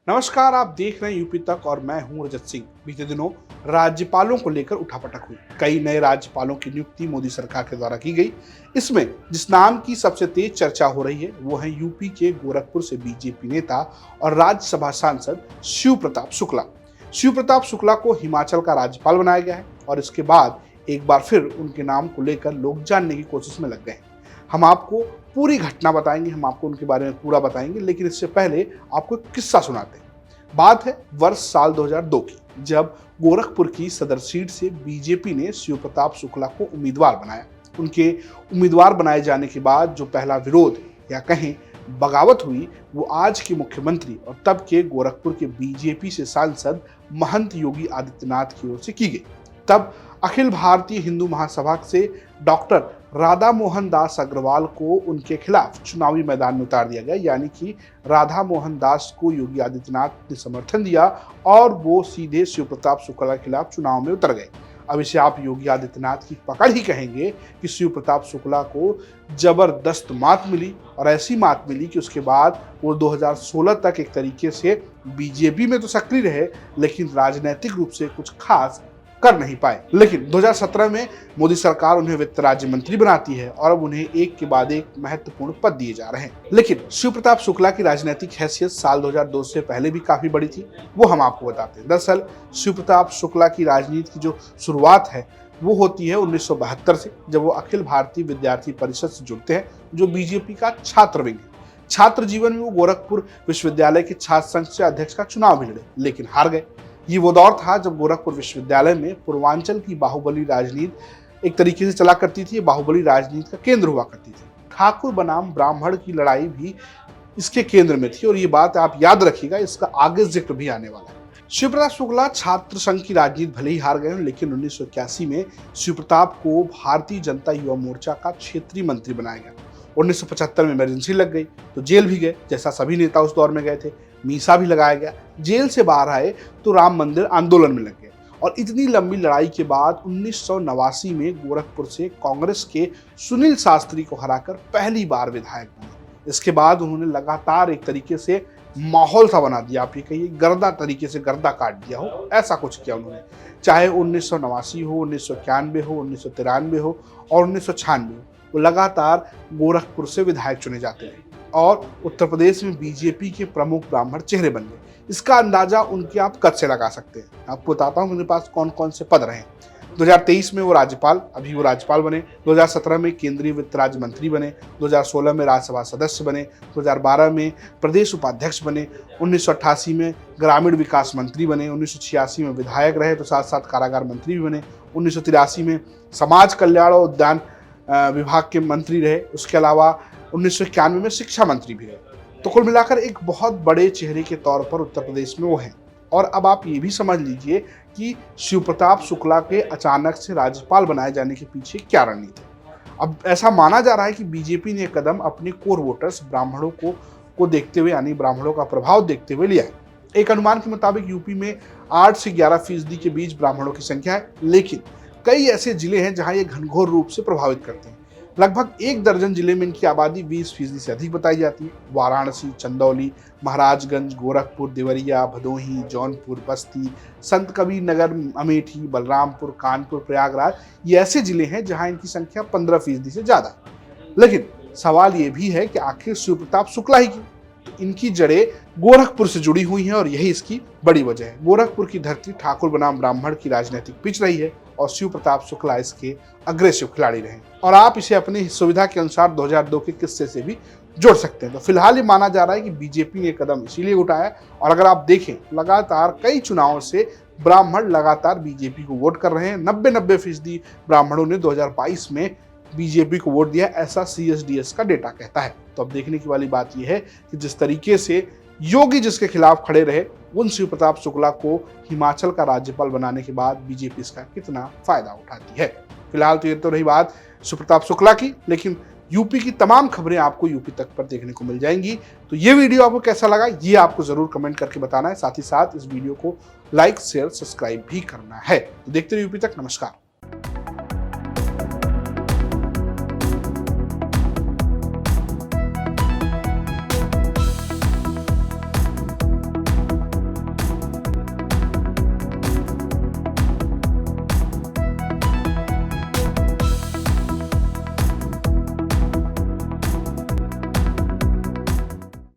नमस्कार, आप देख रहे हैं यूपी तक और मैं हूं रजत सिंह। बीते दिनों राज्यपालों को लेकर उठापटक हुई। कई नए राज्यपालों की नियुक्ति मोदी सरकार के द्वारा की गई। इसमें जिस नाम की सबसे तेज चर्चा हो रही है वो है यूपी के गोरखपुर से बीजेपी नेता और राज्यसभा सांसद शिव प्रताप शुक्ला। शिव प्रताप शुक्ला को हिमाचल का राज्यपाल बनाया गया है और इसके बाद एक बार फिर उनके नाम को लेकर लोग जानने की कोशिश में लग गए हैं। हम आपको पूरी घटना बताएंगे, हम आपको उनके बारे में पूरा बताएंगे, लेकिन इससे पहले आपको एक किस्सा सुनाते हैं। बात है वर्ष साल 2002 की, जब गोरखपुर की सदर सीट से बीजेपी ने शिव प्रताप शुक्ला को उम्मीदवार बनाया। उनके उम्मीदवार बनाए जाने के बाद जो पहला विरोध या कहें बगावत हुई वो आज के मुख्यमंत्री और तब के गोरखपुर के बीजेपी से सांसद महंत योगी आदित्यनाथ की ओर से की गई। तब अखिल भारतीय हिंदू महासभा से डॉक्टर राधा मोहन दास अग्रवाल को उनके खिलाफ चुनावी मैदान में उतार दिया गया, यानी कि राधा मोहन दास को योगी आदित्यनाथ ने समर्थन दिया और वो सीधे शिव प्रताप शुक्ला के खिलाफ चुनाव में उतर गए। अब इसे आप योगी आदित्यनाथ की पकड़ ही कहेंगे कि शिव प्रताप शुक्ला को जबरदस्त मात मिली और ऐसी मात मिली कि उसके बाद वो 2016 तक एक तरीके से बीजेपी में तो सक्रिय रहे, लेकिन राजनीतिक रूप से कुछ खास कर नहीं पाए। लेकिन 2017 में मोदी सरकार उन्हें वित्त राज्य मंत्री बनाती है और अब उन्हें एक के बाद एक महत्वपूर्ण पद दिए जा रहे हैं। लेकिन शिव प्रताप शुक्ला की राजनीतिक हैसियत साल 2002 से पहले भी काफी बड़ी थी, वो हम आपको बताते हैं। दरअसल शिव प्रताप शुक्ला की राजनीति की जो शुरुआत है वो होती है 1972 से, जब वो अखिल भारतीय विद्यार्थी परिषद से जुड़ते हैं, जो बीजेपी का छात्र विंग है। छात्र जीवन में वो गोरखपुर विश्वविद्यालय के छात्र संघ से अध्यक्ष का चुनाव भी लड़े, लेकिन हार गए। ये वो दौर था जब गोरखपुर विश्वविद्यालय में पूर्वांचल की बाहुबली राजनीति एक तरीके से चला करती थी, बाहुबली राजनीति का केंद्र हुआ करती थी। ठाकुर बनाम ब्राह्मण की लड़ाई भी इसके केंद्र में थी और ये बात आप याद रखिएगा, इसका आगे जिक्र भी आने वाला है। शिव प्रताप शुक्ला छात्र संघ की राजनीति भले ही हार गए, लेकिन 1981 में शिव प्रताप को भारतीय जनता युवा मोर्चा का क्षेत्रीय मंत्री बनाया गया। 1975 में इमरजेंसी लग गई तो जेल भी गए, जैसा सभी नेता उस दौर में गए थे। मीसा भी लगाया गया। जेल से बाहर आए तो राम मंदिर आंदोलन में लग गए और इतनी लंबी लड़ाई के बाद 1989 में गोरखपुर से कांग्रेस के सुनील शास्त्री को हराकर पहली बार विधायक बने। इसके बाद उन्होंने लगातार एक तरीके से माहौल सा बना दिया, आप ये कहिए गर्दा तरीके से गर्दा काट दिया हो, ऐसा कुछ किया उन्होंने। चाहे 1989 हो, 1991 हो, 1993 हो और 1996 हो, वो लगातार गोरखपुर से विधायक चुने जाते हैं और उत्तर प्रदेश में बीजेपी के प्रमुख ब्राह्मण चेहरे बन गए। इसका अंदाजा उनके आप कद से लगा सकते हैं। आपको बताता हूँ उनके पास कौन कौन से पद रहे। 2023 में वो राज्यपाल बने। 2017 में केंद्रीय वित्त राज्य मंत्री बने। 2016 में राज्यसभा सदस्य बने। 2012 में प्रदेश उपाध्यक्ष बने। 1988 में ग्रामीण विकास मंत्री बने। 1986 में विधायक रहे तो साथ साथ कारागार मंत्री भी बने। 1983 में समाज कल्याण और उद्यान विभाग के मंत्री रहे। उसके अलावा 1991 में शिक्षा मंत्री भी रहे। तो कुल मिलाकर एक बहुत बड़े चेहरे के तौर पर उत्तर प्रदेश में वो हैं। और अब आप ये भी समझ लीजिए कि शिव प्रताप शुक्ला के अचानक से राज्यपाल बनाए जाने के पीछे क्या रणनीति है। अब ऐसा माना जा रहा है कि बीजेपी ने कदम अपने कोर वोटर्स ब्राह्मणों को देखते हुए, यानी ब्राह्मणों का प्रभाव देखते हुए लिया है। एक अनुमान के मुताबिक यूपी में 8 से 11% के बीच ब्राह्मणों की संख्या है, लेकिन कई ऐसे जिले हैं जहां ये घनघोर रूप से प्रभावित करते हैं। लगभग 1 दर्जन जिले में इनकी आबादी 20% से अधिक बताई जाती है। वाराणसी, चंदौली, महाराजगंज, गोरखपुर, देवरिया, भदोही, जौनपुर, बस्ती, संत कबीर नगर, अमेठी, बलरामपुर, कानपुर, प्रयागराज, ये ऐसे जिले हैं जहां इनकी संख्या 15% से ज्यादा है। लेकिन सवाल ये भी है कि आखिर शिव प्रताप शुक्ला ही क्यों? तो इनकी जड़ें गोरखपुर से जुड़ी हुई हैं और यही इसकी बड़ी वजह है। गोरखपुर की धरती ठाकुर बनाम ब्राह्मण की राजनीतिक पिच रही है और शिव प्रताप शुक्ला इसके अग्रेसिव खिलाड़ी रहे और आप इसे अपनी सुविधा के अनुसार 2002 के किस्से से भी जोड़ सकते हैं। तो फिलहाल ये माना जा रहा है कि बीजेपी ने कदम इसीलिए उठाया और अगर आप देखें लगातार कई चुनावों से ब्राह्मण लगातार बीजेपी को वोट कर रहे हैं। 90% ब्राह्मणों ने 2022 में बीजेपी को वोट दिया, ऐसा CSDS का डेटा कहता है। तो अब देखने की वाली बात यह है कि जिस तरीके से योगी जिसके खिलाफ खड़े रहे, उन शिव प्रताप शुक्ला को हिमाचल का राज्यपाल बनाने के बाद बीजेपी इसका कितना फायदा उठाती है। फिलहाल तो ये तो रही बात शिव प्रताप शुक्ला की, लेकिन यूपी की तमाम खबरें आपको यूपी तक पर देखने को मिल जाएंगी। तो ये वीडियो आपको कैसा लगा ये आपको जरूर कमेंट करके बताना है। साथ ही साथ इस वीडियो को लाइक, शेयर, सब्सक्राइब भी करना है। तो देखते रहिए यूपी तक। नमस्कार।